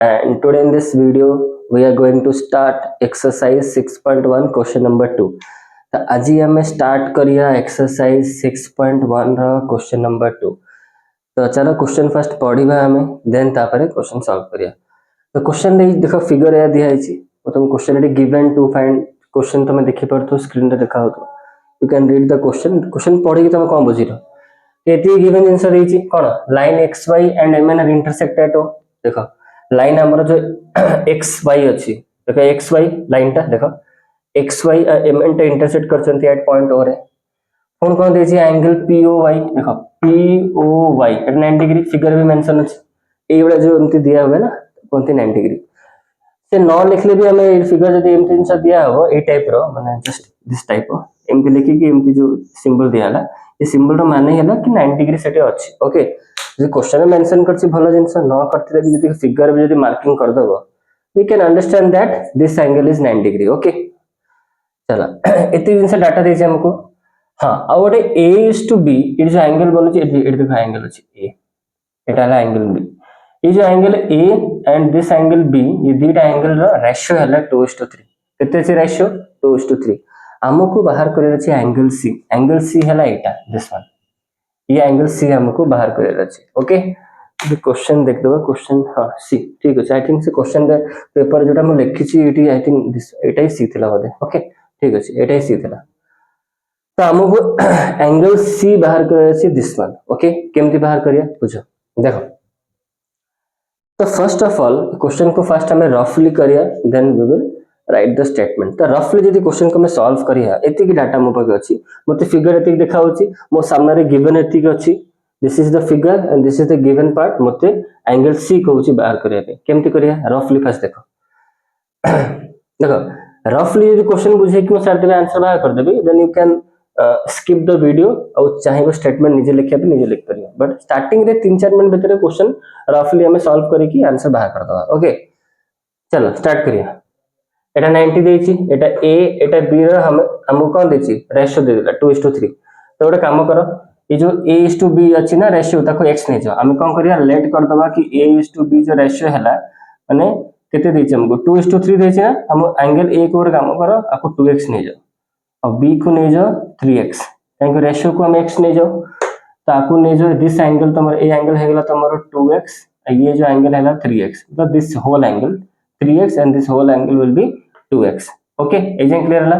and today in this video we are going to start exercise 6.1 question number 2. तो आज आम start करिया exercise 6.1 question number 2. तो चलो क्वेश्चन फर्स्ट पढ़ा आम देन तापर क्वेश्चन सॉल्व करिया. तो क्वेश्चन देख फिगर या दिखाई तुम question given to find question तुम देखी पार स्क्रीन देखा हो you can read the question पढ़ी तुम कौन बुझ ये गिवन जिनस कौन line X Y and M N are intersected. देख लाइन आमर जो एक्स वाई अच्छी देख एक्स वाई लाइन टा देख एक्स वाई एम एन टा इंटरसेक्ट करछंती एट पॉइंट ओ रे. कौन कौन देछि एंगल पी ओ वाई देख P O Y at 90 degree figure भी मेंशन अछि एई वाला जो एमती दिया हुए ना कोनती 90 डिग्री से न लिखले भी हमें फिगर जदी एमती जिनस दिया हो ए टाइप रो माने जस्ट दिस टाइप एमती लिखि कि एमती जो सिंबल दिया हला ये सिंबल रो माने हला कि 90 डिग्री सेटे अछि. ओके जो क्वेश्चन मेंशन करछि भलो जिंस न करथिले भी जदी फिगर भी जदी मार्किंग कर दबो we can understand that this angle is 90 degree. Okay चला एती जिंस डाटा देछि हमको. हां आ गोटे ए इज टू बी ये जो एंगल बोलछि एटी देखो एंगल अछि ए एटा हला एंगल बी ये जो angle A and this angle B ये दीटा एंगल रो रेशियो हला 2:3 केते छै रेशियो 2:3. हमको बाहर करे अछि एंगल सी हला एटा दिस वन ये एंगल सी हमको बाहर करे अछि. ओके क्वेश्चन देख दबो क्वेश्चन हां सी ठीक अछि. आई थिंक से क्वेश्चन रे पेपर जोटा हम लिखि छी एटी आई थिंक दिस एटा ही सी थिला बोधे. ओके ठीक अछि एटा ही सी थिला. तो हमको एंगल सी बाहर करे अछि दिस वन. ओके केमती बाहर करिया बुझो देखो. तो फर्स्ट ऑफ ऑल क्वेश्चन को फर्स्ट हमें रफली करिया then we will write the statement. तो रफली जदी क्वेश्चन को मैं सॉल्व करिया एति की डाटा मो पाके अछि मते फिगर एति देखा होछि मो सामने रे गिवन एति अछि this is the figure and this is the given part मते एंगल सी कहउछि बाहर करिया पे केमती करिया रफली फर्स्ट देखो. देखो रफली जदी क्वेश्चन बुझे कि मो सर देबे आंसर बाहर कर देबे then you can skip the video और चाहे स्टेटमेंट निजे लिखिया पे निजे लिख परियो बट स्टार्टिंग रे 3-4 मिनट भीतर क्वेश्चन रफली हमें सॉल्व करी कि आंसर बाहर कर दवा. ओके चलो स्टार्ट करिया. एटा 90 देछि एटा ए एटा बी रो हमको कोन देछि रेशियो दे देला 2:3. तो गोटे काम करो ये जो a is to b अछि ना रेशियो ताको x नै जो हम कोन करिया लेट कर दबा कि a is to b जो रेशियो हला माने केते देछि हमको 2:3 देछि ना हम एंगल a को काम करो आपको 2x नै जो और b को नै जो 3x काहे रेशियो को हम x नै जो ताको नै जो दिस एंगल तमर ए एंगल हे गेला तमर 2x ये जो एंगल हैला 3x मतलब this whole angle 3x and this whole angle will be 2x. Okay एजें क्लियर हला.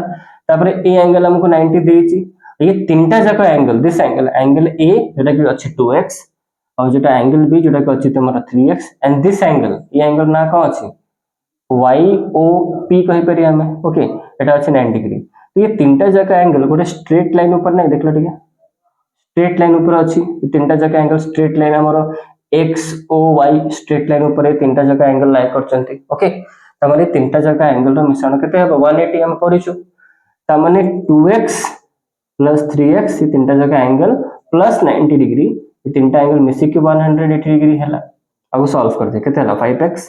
तापर ए एंगल हमको 90 देछि ये तीनटा जाका एंगल दिस एंगल ए जेटा कि अछि 2x और जेटा एंगल बी जेटा कि अछि तमरा 3x एंड दिस एंगल ये एंगल ना का अछि YOP कहि परि हमें. ओके एटा अछि 90 डिग्री. तो ये तीनटा जाका एंगल गोटे स्ट्रेट लाइन ऊपर नै देखलो ठीक है स्ट्रेट लाइन ऊपर अछि तीनटा जाका एंगल स्ट्रेट लाइन हमरो X O Y straight line ऊपर तीनटा जगह एंगल लाई करचंती. ओके तमाने तीनटा जगह एंगल रो मिश्रण केते हेबो 180 हम पढिछु तमाने 2x + 3x ये तीनटा जगह एंगल प्लस 90 डिग्री ये तीनटा एंगल मिसी के 180 डिग्री हला. अब सॉल्व कर दे केते हला 5x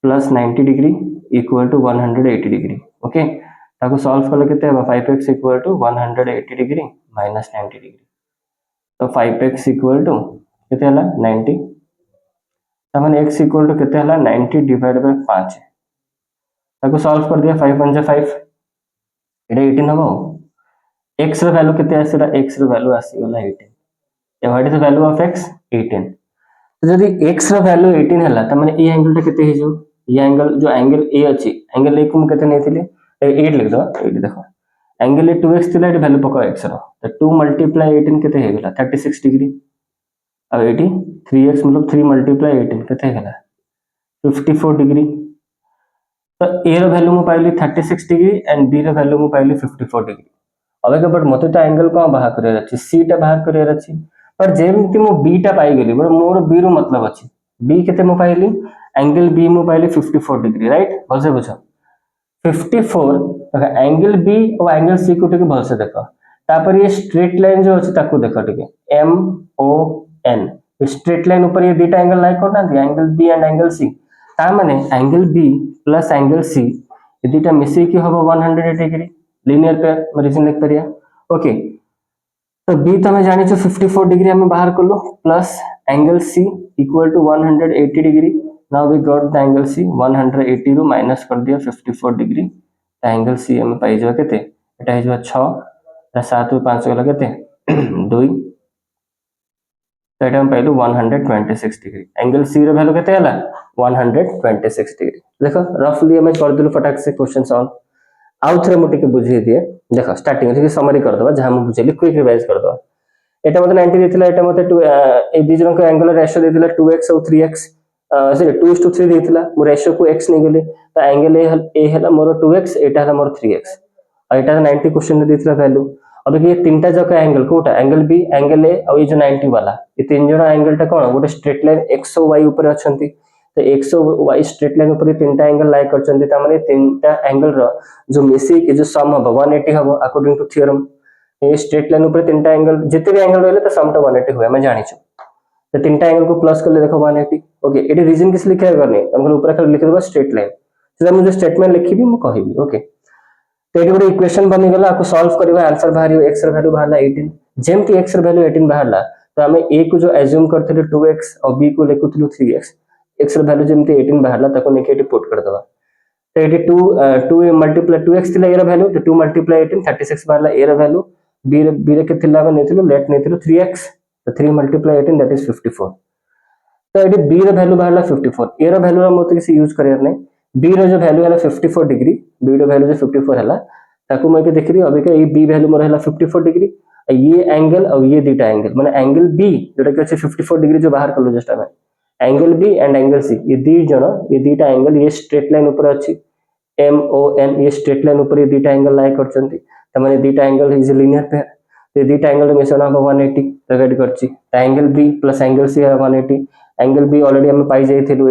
+ 90 डिग्री = 180 डिग्री. ओके ताको सॉल्व करले केते हेबो 5x = 180 डिग्री - 90 डिग्री. तो 5x = केते हला 90 तमन x इक्वल टू केते हला 90 डिवाइड बाय 5 ताको सॉल्व कर दिया 5 1 5 एटा 18 हबो. x रो वैल्यू केते आसेला x रो वैल्यू आसी गला 18 ए what is the value of x 18. तो जदी x रो वैल्यू 18 हला तमन ए एंगल टा केते हे जो ये एंगल जो एंगल a अछि एंगल a को हम केते नेथिले 8 लिख दो 8 देखो एंगल a 2x थिला एट वैल्यू पका x रो तो 2 × 18 केते हे गेला 36 डिग्री. अब 80 3x मतलब 3 × 18 केते हेला 54 डिग्री. तो a रो वैल्यू मु पाइली 36 डिग्री एंड b रो वैल्यू मु पाइली 54 डिग्री. अब के बट मते तो एंगल को बाहर करे अछि c टा बाहर करे अछि पर जेमति मु b टा पाई गेली बट मोर b रो मतलब अछि b केते मु पाइली एंगल b मु पाइली 54 डिग्री राइट भलसे बुझो 54 तो एंगल b और एंगल c को टिके भलसे देखो. तापर ये स्ट्रेट लाइन जो अछि ताको देखो टिके m o n straight line ऊपर ये दीटा एंगल लाई करना angle b and angle c ता माने angle b plus angle c ये दीटा मिसी की होबो 180 डिग्री लीनियर पेयर रीजन लिख परिया. ओके तो b तो हमें जानि छ 54 डिग्री हमें बाहर कर लो plus angle c = 180 degree now we got the angle C 180 रु माइनस कर दिया 54 डिग्री एंगल सी हम पाई जा केते एटा हे जबा 6 7 रु 5 गला केते 2 तो एटा हम पाइलु 126 डिग्री एंगल सी रो वैल्यू केते हला 126 डिग्री देखो रफली हम कर दिलु फटाक से क्वेश्चन सॉल्व आउ थरे मु टिके बुझी दिए देखो स्टार्टिंग रे समरी कर दबा जहां मु बुझेली क्विक रिवाइज कर दबा एटा मते 90 देथिला एटा मते 2 ए दी जन का एंगल रेशियो देथिला 2x और 3x सॉरी 2:3 देथिला मु रेशियो को x नै गेली तो एंगल ए हला मोर 2x एटा हला मोर 3x और एटा 90 क्वेश्चन रे देथिला वैल्यू अब ये तीनटा जक एंगल कोटा एंगल बी एंगल ए और ये जो 90 वाला ये तीन जण एंगल टा कोन गोटे स्ट्रेट लाइन x और y ऊपर अछंती तो x और y स्ट्रेट लाइन ऊपर तीनटा एंगल लाई करचंती त माने तीनटा एंगल रो जो मिसी के जो सम हबो 180 हबो अकॉर्डिंग टू थ्योरम ये स्ट्रेट लाइन ऊपर तीनटा एंगल जिते भी एंगल रहले तो सम टा 180 हुए मैं जानि छु तो तीनटा एंगल को प्लस कर ले देखो 180 ओके एटी रीजन किस लिखा करने हमको ऊपर खाली लिख देबो स्ट्रेट लाइन से हम जो स्टेटमेंट लिखिबी मु कहिबी ओके तो ये गोटे इक्वेशन बनी गला आपको सॉल्व करबा आंसर बाहरियो x र वैल्यू बाहरला 18 जेमती x र वैल्यू 18 बाहरला तो हमें a को जो एज्यूम करथिले 2x और b को लेकुथिलु 3x x र वैल्यू जेमती 18 बाहरला ताको नेके एटी पुट कर दबा तो एटी 2 मल्टीप्लाई 2x थिला a र वैल्यू तो 2 मल्टीप्लाई 18 36 बाहरला a र वैल्यू b रे के थिला नेथिलु लेट नेथिलु 3x तो 3 मल्टीप्लाई 18 दैट इज 54 तो ये बी रो वैल्यू बाहरला 54 ए रो वैल्यू मोते किसी यूज करियर नै बी रो जो वैल्यू हला 54 डिग्री बी रो वैल्यू जो 54 हला ताको मैं के देखरी अबे के बी वैल्यू मोर हला 54 डिग्री ये एंगल और ये दीटा एंगल माने एंगल बी जोटा के 54 डिग्री जो बाहर करलो जस्ट हमें angle B and angle C ये दी जण ये दीटा एंगल ये स्ट्रेट लाइन ऊपर अछि एम ओ एन ये स्ट्रेट लाइन ऊपर ये दीटा एंगल लाई करचंती त माने दीटा एंगल इज लीनियर पेयर तो दीटा एंगल मिश्रण हम 180 डिवाइड करछि angle B plus angle C 180 angle B already हम पाई जाई थिलु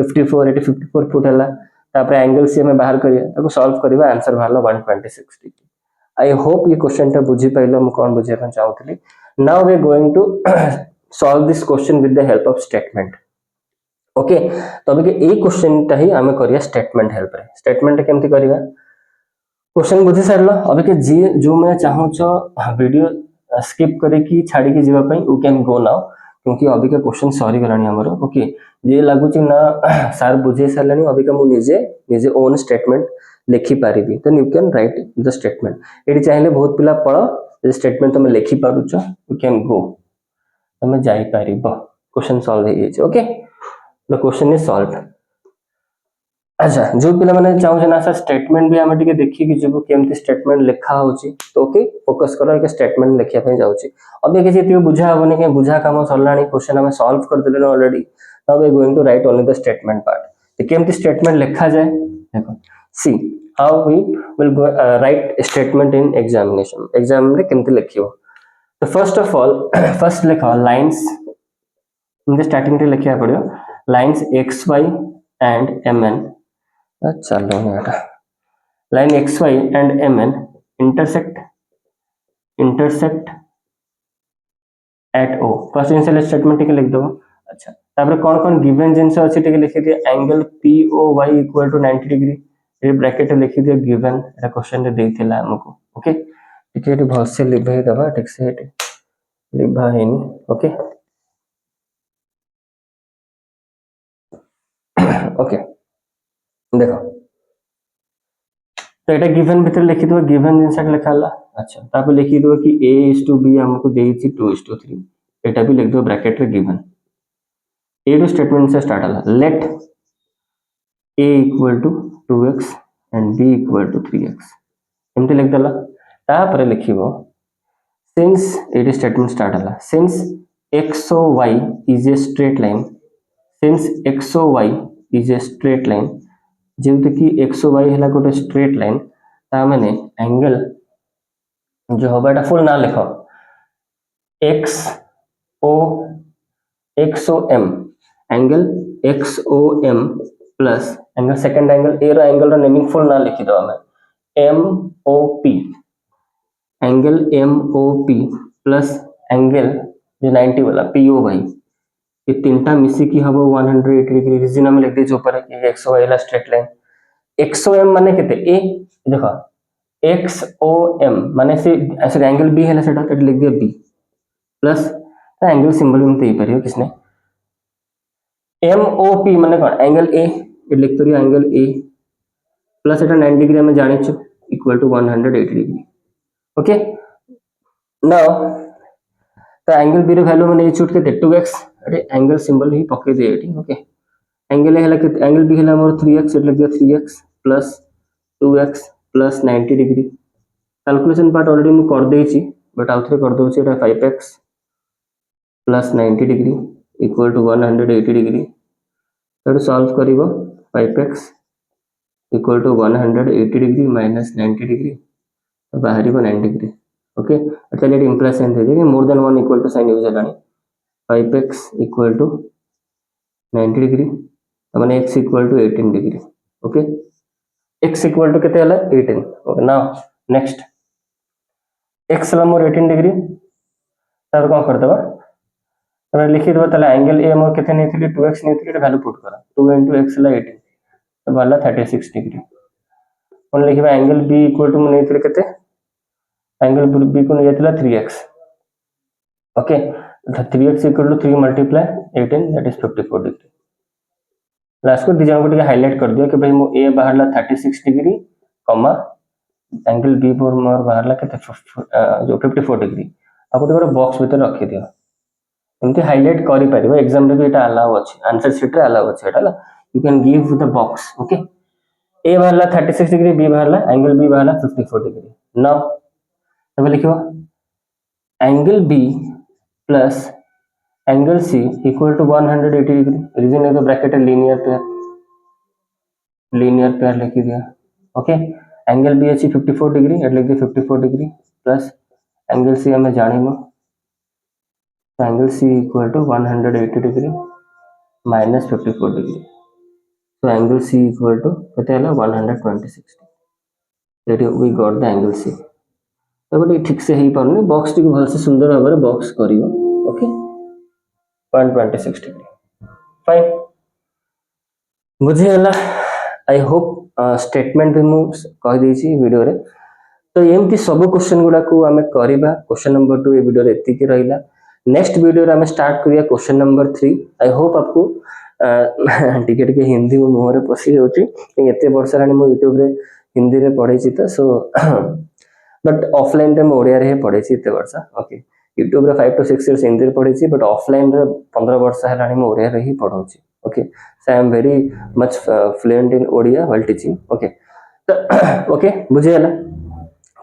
54 एटी 54 फुट हला तापर एंगल सी हम बाहर करिया ताको सॉल्व करबा आंसर बाहरला 126 डिग्री आई होप ये क्वेश्चन टा बुझी पाइलो हम कोन बुझे पन चाहूतली now we are going to solve this question with the help of statement okay तो अबे के ए क्वेश्चन टा ही हमें करिया स्टेटमेंट हेल्प रे स्टेटमेंट केमती करिया क्वेश्चन बुझी सारलो अबे के जी जो मैं चाहू छ वीडियो स्किप करे की छाड़ी के जीवा पई यू कैन गो नाउ क्योंकि अभी का क्वेश्चन सॉरी गलानी हमरो ओके जे लागु छी ना सर बुझे सारलानी अभी का मु निजे निजे ओन स्टेटमेंट लिखि पारिबी तो you can write the statement एडी चाहिले बहुत पिला पढ़ स्टेटमेंट तुम लिखि पारु छ यू कैन गो तुम जाई पारिबो क्वेश्चन सॉल्व हे जे okay the question is solved अच्छा जो पिला माने चाहू छना सर स्टेटमेंट भी हम टिके देखि कि जब केमती स्टेटमेंट लिखा होची तो ओके फोकस करो के स्टेटमेंट लिखिया पे जाउची अब के जेति बुझा होने के बुझा काम सरलानी क्वेश्चन हम सॉल्व कर देले already now we are going to write only the statement part तो केमती स्टेटमेंट लिखा जाए देखो see how we will go write statement in exam में केमती लिखियो तो फर्स्ट ऑफ ऑल फर्स्ट लिखो लाइंस इन द स्टार्टिंग रे लिखिया पड़ियो lines X Y and M N चलो बेटा line X Y and M N intersect at O first initial statement टिके लिख दो अच्छा तापर कौन कौन गिवन जिंस अछि टिके लिखि दिया angle P O Y equal to 90 degree ये ब्रैकेट लिखि दिया गिवन एटा क्वेश्चन रे देथिला हमको ओके टिके एटी भल से लिखै दबा ठीक से एटी लिखा हेनी ओके ओके देखो तो एटा गिवन भीतर लिखि दो गिवन जिनसा लिखाला अच्छा तापर लिखि दो कि a is to b हमको देछि 2:3 एटा भी लिख दो ब्रैकेट रे गिवन ए टू स्टेटमेंट से स्टार्ट हला let a equal to 2x and b equal to 3x एमते लिख दला तापर लिखिबो since एटी स्टेटमेंट स्टार्ट हला since x o y is a straight line since x o y is a straight line जेमते कि x o y हला गोटे स्ट्रेट लाइन ता माने एंगल जो होबा एटा फुल ना लिखो x o m angle x o m plus angle second angle arrow angle arrow naming full ना लिखि दो हमें m o p angle m o p plus angle जो 90 वाला p o y ये तीनटा मिसी की हबो 180 डिग्री रीजन हम लिख दे जो ऊपर है x o y ला straight line x o m माने केते a देखो x o m माने से ऐसे एंगल b है सेटा तो लिख दिया b प्लस एंगल सिंबल में दे परियो किसने एम ओ पी माने कौन एंगल ए ये लिख तो angle A plus iota 90 degree हम जानि छु equal to 180 degree okay now तो एंगल बी रो वैल्यू मैंने छुट के 2x अरे एंगल सिंबल ही पके दे एटी ओके एंगल है एंगल बी है मोर 3x इट लग गया 3x plus 2x plus 90 degree calculation part already मु कर देछि बट आउथरे कर दउछि एटा 5x plus 90 degree equal to 180 degree तो सॉल्व करिवो 5x equal to 180 degree minus 90 degree तो बाहर 90 डिग्री ओके चलिए ये इंप्लाई साइन दे देंगे more than 1 equal to sign use है 5x इक्वल टू 90 डिग्री माने x equal to 18 degree okay x equal to केते हला 18 ओके नाउ नेक्स्ट x हला मोर 18 डिग्री तार कोन कर देबा तमे लिखि देबा तले एंगल a मोर केते नेथिली 2x नेथिली वैल्यू पुट करा 2 x हला 18 तो वाला 36 डिग्री कोन लिखिबा एंगल b इक्वल टू नेथिली केते एंगल b को नेथिला 3x okay 3x equal to 3 multiply 18 that is 54 degree last को दी जन को टिके हाईलाइट कर दियो कि भाई मो a बाहरला 36 डिग्री कॉमा एंगल b पर मोर बाहरला केते जो 54 डिग्री आपको गोटे बॉक्स भीतर रखि दियो एमती हाईलाइट करि परिबो एग्जाम रे भी एटा अलाउ अछि आंसर शीट रे अलाउ अछि एटा you can give the box okay a बाहरला 36 डिग्री b बाहरला एंगल b बाहरला 54 डिग्री नाउ तब लिखिबो angle b plus angle c equal to 180 degree reason है तो ब्रैकेट लीनियर पेयर लिख दिया ओके एंगल b अछि 54 डिग्री एट लिख दिया 54 डिग्री प्लस एंगल c हमें जानिनो तो angle c equal to 180 degree minus 54 degree तो एंगल c इक्वल टू केते हला 126 degree we got the angle c तो गोटे ठीक से ही पारने बॉक्स टी भल से सुंदर भाबरे बॉक्स करियो ओके 126 डिग्री फाइन बुझे हला आई होप स्टेटमेंट भी मु कह देछि वीडियो रे तो एमती सब क्वेश्चन गुडा को हमें करबा क्वेश्चन नंबर 2 ए वीडियो रे एति के रहिला नेक्स्ट वीडियो रे हमें स्टार्ट करिया क्वेश्चन नंबर 3 आई होप आपको टिके टिके हिंदी मो मुहरे पसी होची एते वर्ष रानी मो YouTube रे हिंदी रे पढै छी त सो बट ऑफलाइन रे मो ओडिया रे पढै छी एते वर्ष ओके YouTube रे 5 to 6 इयर्स हिंदी रे पढै छी बट ऑफलाइन रे 15 वर्ष रानी मो ओडिया रे ही पढौ छी okay so I am very much fluent in Odia while teaching okay तो ओके बुझे हला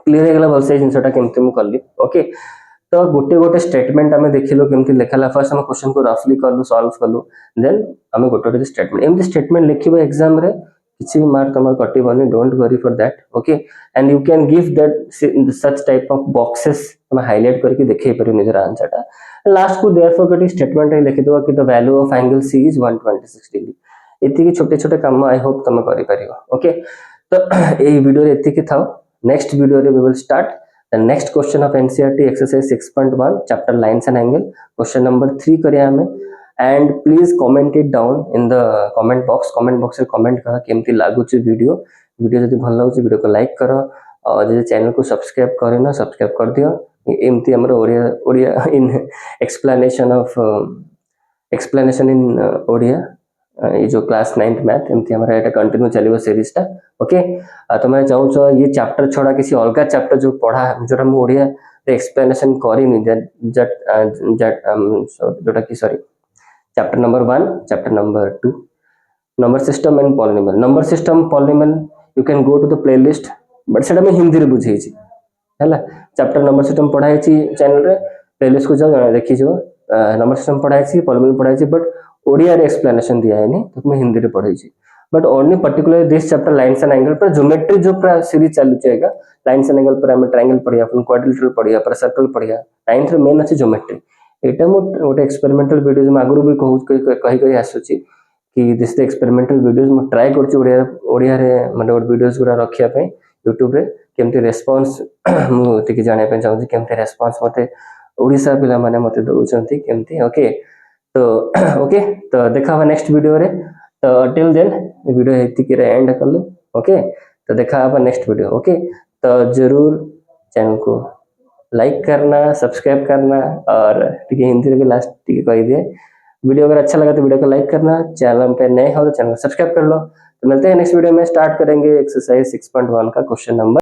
क्लियर हो गला भलसे जिनसटा केमते मु करली ओके तो गोटे गोटे स्टेटमेंट हमें देखिलो केमती लेखाला फर्स्ट हम क्वेश्चन को रफली करलु सॉल्व करलु देन हमें गोटे गोटे स्टेटमेंट एमती स्टेटमेंट लिखिबो एग्जाम रे किछि भी मार्क तमर कटिबनी don't worry for that okay and you can give that such type of boxes हम हाईलाइट करके देखै परियो निजर आंसरटा लास्ट को देयरफॉर गोटे स्टेटमेंट लिखि दो कि the value of angle C is 126 degree इति की छोटे छोटे काम आई होप तम करि परियो ओके तो ए वीडियो रे इति की थाओ नेक्स्ट वीडियो रे we will start the next question of NCERT exercise 6.1 chapter lines and angle question number 3 करिया हमें and please comment it down in the comment box रे comment करा केमती लागु छि वीडियो जदी भल लागु छि वीडियो को लाइक करो और जे चैनल को सब्सक्राइब करे ना सब्सक्राइब कर दियो एमती हमर ओडिया इन explanation in ओडिया ये जो क्लास 9th मैथ एमती हमरा एटा कंटिन्यू चलिबो सीरीज टा ओके तो मैं चाहूँ छो ये चैप्टर छोड़ा किसी अलग चैप्टर जो पढ़ा जोटा मु ओडिया एक्सप्लेनेशन करिनी जोटा की sorry chapter number 1 chapter number 2 number system and polynomial number system polynomial you can go to the playlist but सेटा में हिंदी रे बुझेई छी हैला चैप्टर नंबर सिस्टम पढ़ाई छी चैनल रे प्लेलिस्ट को जाओ देखि जो नंबर सिस्टम पढ़ाई छी पॉलिनोमियल पढ़ाई छी बट ओडिया रे एक्सप्लेनेशन दिया है नहीं तो मैं हिंदी रे पढ़ाई छी but only particular this chapter lines and angle पर ज्योमेट्री जो पूरा सीरीज चालू जाएगा लाइन्स एंड एंगल पर हम ट्रायंगल पढ़िया फिर क्वाड्रिलेटरल पढ़िया पर सर्कल पढ़िया 9th रे मेन अछि ज्योमेट्री एटा मो ओटे एक्सपेरिमेंटल वीडियोज में आगु भी कही आसुची कि दिस द एक्सपेरिमेंटल वीडियोज मो ट्राई करछि ओडिया रे माने वीडियोज गुरा रखिया पे YouTube रे केमती रेस्पॉन्स मु टिके जाने पे चाहूँ केमती रेस्पॉन्स मते ओडिसा पिला माने मते दउचंती केमती ओके तो ओके तो देखा हुआ नेक्स्ट वीडियो रे तो टिल देन वीडियो हेती के एंड कर लो ओके तो देखा हुआ नेक्स्ट वीडियो ओके तो जरूर चैनल को लाइक करना सब्सक्राइब करना और ठीक हिंदी के लास्ट ठीक कह दिए वीडियो अगर अच्छा लगा तो वीडियो को लाइक करना, चैनल पे नए हो तो चैनल को सब्सक्राइब कर लो। तो मिलते हैं नेक्स्ट वीडियो में, स्टार्ट करेंगे एक्सरसाइज 6.1 का क्वेश्चन नंबर